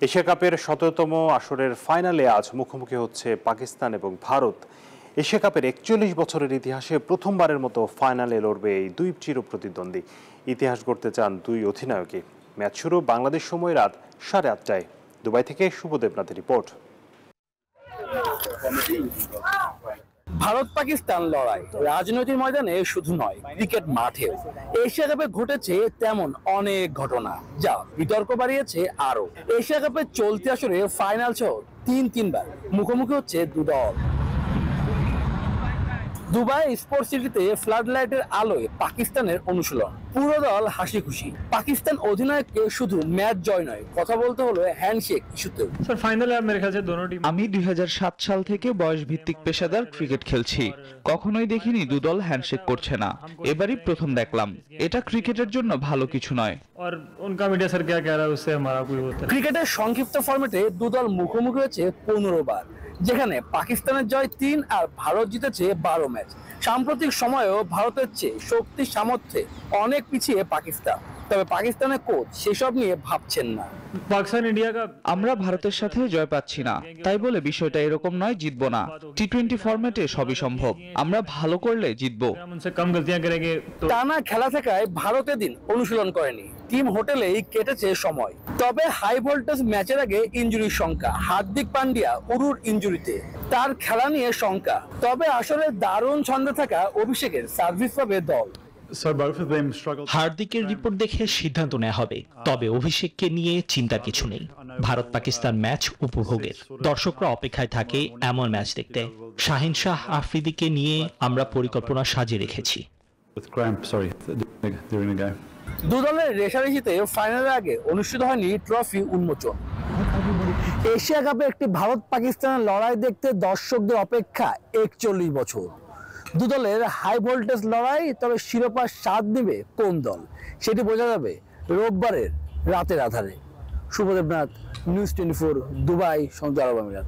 Asia কাপের ১৭তম আসরের ফাইনালে আজ মুখোমুখি হচ্ছে পাকিস্তান এবং ভারত। এশিয়া কাপের ৪১ বছরের ইতিহাসে প্রথমবারের মতো ফাইনালে লড়বে এই দুই চিরপ্রতিদ্বন্দ্বী। ইতিহাস গড়তে চান দুই অধিনায়কই। ম্যাচ শুরু বাংলাদেশ সময় রাত 8:30টায়। দুবাই থেকে শুভদেবনাথের রিপোর্ট। ভারত পাকিস্তান লড়াই রাজনৈতিক ময়দানে শুধু নয়, ক্রিকেট মাঠেও এশিয়া কাপে ঘটেছে তেমন অনেক ঘটনা যা বিতর্ক বাড়িয়েছে। আরো এশিয়া কাপের চলতি আসরে ফাইনাল সহ তিনবার মুখোমুখি হচ্ছে দু দল। দুবাই স্পোর্টস সিটিতে ফ্লাড লাইটের আলোয় পাকিস্তানের অনুশীলন, পুরো দল হাসি খুশি। পাকিস্তান অধিনায়ককে শুধু ম্যাচ জয় নয়, কথা বলতে হলো হ্যান্ডশেক ইস্যুতেও। আমি ২০০৭ সাল থেকে বয়স ভিত্তিক পেশাদার ক্রিকেট খেলছি, কখনোই দেখিনি দুদল হ্যান্ডশেক করছে না। এবারই প্রথম দেখলাম। এটা ক্রিকেটের জন্য ভালো কিছু নয়। ক্রিকেটের সংক্ষিপ্ত ফরম্যাটে দুদল মুখোমুখি হয়েছে 15 বার, যেখানে পাকিস্তানের জয় 3 আর ভারত জিতেছে 12 ম্যাচ। সাম্প্রতিক সময়েও ভারতের চেয়ে শক্তি সামর্থ্যে অনেক পিছিয়ে পাকিস্তান, তবে পাকিস্তানের কোচ সেসব নিয়ে ভাবছেন না। আমরা ভারতের সাথে জয় পাচ্ছি না, তাই বলে বিষয়টা এরকম নয় জিতবো না। টি-20 ফরম্যাটে সবই সম্ভব, আমরা ভালো করলে জিতবো। টানা খেলা থাকায় ভারতের দিন অনুশীলন করেনি, টিম হোটেলেই কেটেছে সময়। তবে হাই ভোল্টেজ ম্যাচের আগে ইনজুরির শঙ্কা। হার্দিক পান্ডিয়া উরুর ইনজুরিতে, তার খেলা নিয়ে শঙ্কা। তবে আসলে দারুণ ছন্দে থাকা অভিষেকের সার্ভিস পাবে দল। হার্দিকের রিপোর্ট দেখে সিদ্ধান্ত নেওয়া হবে, তবে অভিষেককে নিয়ে চিন্তার কিছু নেই। ভারত পাকিস্তান ম্যাচ উপভোগের, দর্শকরা অপেক্ষায় থাকে এমন ম্যাচ দেখতে। শাহিন শাহ আফ্রিদিকে নিয়ে আমরা পরিকল্পনা সাজিয়ে রেখেছি। দু দলের রেষারেষিতে ফাইনালের আগে অনুষ্ঠিত হয়নি ট্রফি উন্মোচন। এশিয়া কাপে একটি ভারত পাকিস্তানের লড়াই দেখতে দর্শকদের অপেক্ষা ৪১ বছর। দু দলের হাই ভোল্টেজ লড়াই, তবে শিরোপার স্বাদ নেবে কোন দল সেটি বোঝা যাবে রোববারের রাতের আধারে। শুভদেবনাথ, নিউজ 24, দুবাই, সংযুক্ত আরব আমিরাত।